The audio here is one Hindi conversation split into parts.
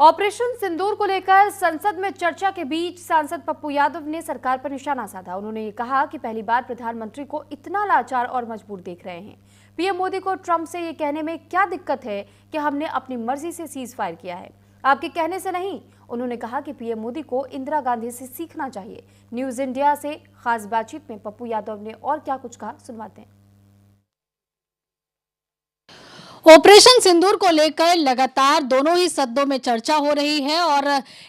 ऑपरेशन सिंदूर को लेकर संसद में चर्चा के बीच सांसद पप्पू यादव ने सरकार पर निशाना साधा। उन्होंने ये कहा कि पहली बार प्रधानमंत्री को इतना लाचार और मजबूर देख रहे हैं। पीएम मोदी को ट्रंप से ये कहने में क्या दिक्कत है कि हमने अपनी मर्जी से सीज फायर किया है, आपके कहने से नहीं। उन्होंने कहा कि पीएम मोदी को इंदिरा गांधी से सीखना चाहिए। न्यूज इंडिया से खास बातचीत में पप्पू यादव ने और क्या कुछ कहा, सुनवाते हैं। ऑपरेशन सिंदूर को लेकर लगातार दोनों ही सदनों में चर्चा हो रही है और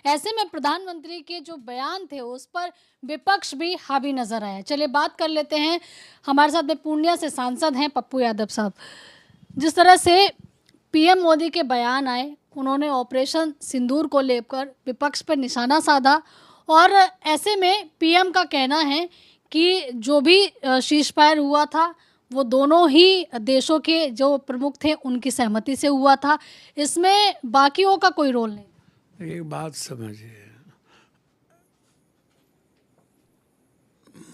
ऐसे में प्रधानमंत्री के जो बयान थे उस पर विपक्ष भी हावी नजर आया। चलिए बात कर लेते हैं, हमारे साथ में पूर्णिया से सांसद हैं पप्पू यादव साहब। जिस तरह से पीएम मोदी के बयान आए, उन्होंने ऑपरेशन सिंदूर को लेकर विपक्ष पर निशाना साधा और ऐसे में पीएम का कहना है कि जो भी शीश फायर हुआ था वो दोनों ही देशों के जो प्रमुख थे उनकी सहमति से हुआ था, इसमें बाकियों का कोई रोल नहीं। एक बात समझिए,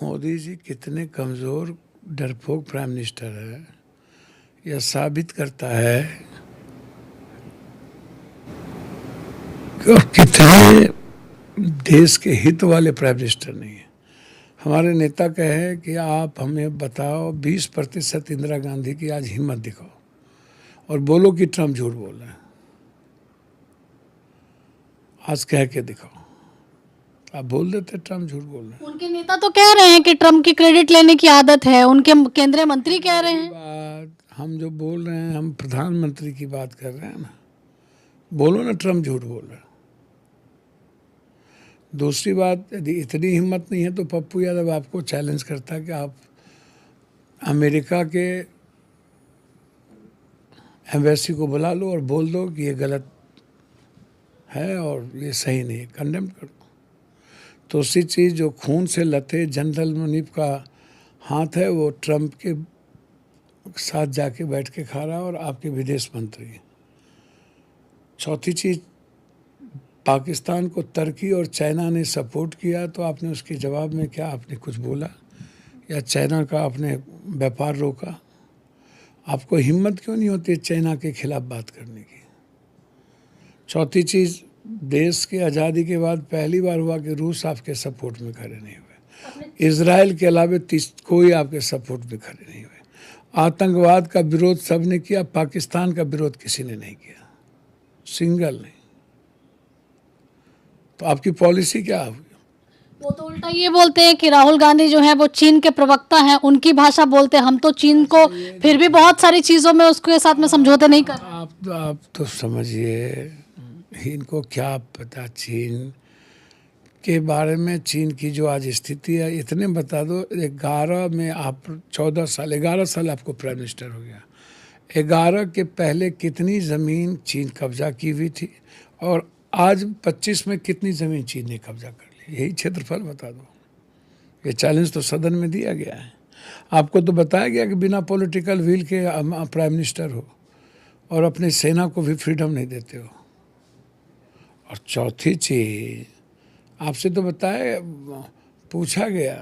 मोदी जी कितने कमज़ोर डरपोक प्राइम मिनिस्टर है, यह साबित करता है कि कितने देश के हित वाले प्राइम मिनिस्टर नहीं है। हमारे नेता कहे कि आप हमें बताओ 20% इंदिरा गांधी की आज हिम्मत दिखाओ और बोलो कि ट्रम्प झूठ बोल रहा है। आज कह के दिखाओ, आप बोल देते ट्रम्प झूठ बोल रहे हैं। उनके नेता तो कह रहे हैं कि ट्रम्प की क्रेडिट लेने की आदत है, उनके केंद्रीय मंत्री कह रहे हैं। बात हम जो बोल रहे हैं, हम प्रधानमंत्री की बात कर रहे हैं ना। बोलो ना ट्रम्प झूठ बोल रहा है। दूसरी बात, यदि इतनी हिम्मत नहीं है तो पप्पू यादव आपको चैलेंज करता है कि आप अमेरिका के एम्बेसी को बुला लो और बोल दो कि ये गलत है और ये सही नहीं है, कंडेम कर दो। तो उसी चीज़ जो खून से लथे जनरल मुनीफ का हाथ है, वो ट्रम्प के साथ जाके बैठ के खा रहा है और आपके विदेश मंत्री। चौथी चीज़, पाकिस्तान को तुर्की और चाइना ने सपोर्ट किया तो आपने उसके जवाब में क्या आपने कुछ बोला या चाइना का आपने व्यापार रोका? आपको हिम्मत क्यों नहीं होती चाइना के खिलाफ बात करने की? चौथी चीज़, देश की आज़ादी के बाद पहली बार हुआ कि रूस आपके सपोर्ट में खड़े नहीं हुए, इजराइल के अलावा कोई आपके सपोर्ट में खड़े नहीं हुए। आतंकवाद का विरोध सबने किया, पाकिस्तान का विरोध किसी ने नहीं किया, सिंगल नहीं। तो आपकी पॉलिसी क्या होगी? वो तो उल्टा ये बोलते हैं कि राहुल गांधी जो है वो चीन के प्रवक्ता हैं, उनकी भाषा बोलते हैं। हम तो चीन को फिर भी बहुत सारी चीज़ों में उसके साथ में समझौते नहीं कर। आप तो समझिए, इनको क्या पता चीन के बारे में, चीन की जो आज स्थिति है। इतने बता दो, 11 में आप 11 साल आपको प्राइम मिनिस्टर हो गया। 11 के पहले कितनी ज़मीन चीन कब्जा की हुई थी और आज 25 में कितनी ज़मीन चीन ने कब्जा कर ली? यही क्षेत्रफल बता दो। ये चैलेंज तो सदन में दिया गया है। आपको तो बताया गया कि बिना पॉलिटिकल विल के प्राइम मिनिस्टर हो और अपनी सेना को भी फ्रीडम नहीं देते हो। और चौथी चीज़, आपसे तो बताया, पूछा गया,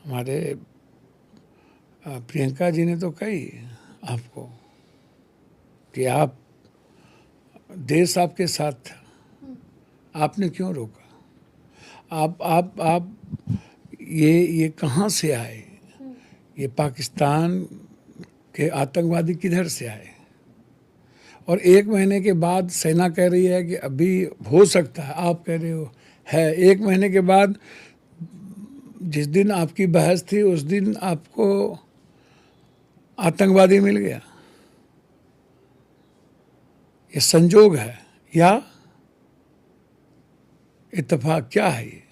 हमारे प्रियंका जी ने तो कही आपको कि आप देश आपके साथ था, आपने क्यों रोका? आप ये कहाँ से आए? ये पाकिस्तान के आतंकवादी किधर से आए? और 1 महीने के बाद सेना कह रही है कि अभी हो सकता है, आप कह रहे हो है। 1 महीने के बाद जिस दिन आपकी बहस थी उस दिन आपको आतंकवादी मिल गया। ये संजोग है या इत्तेफाक क्या है ये?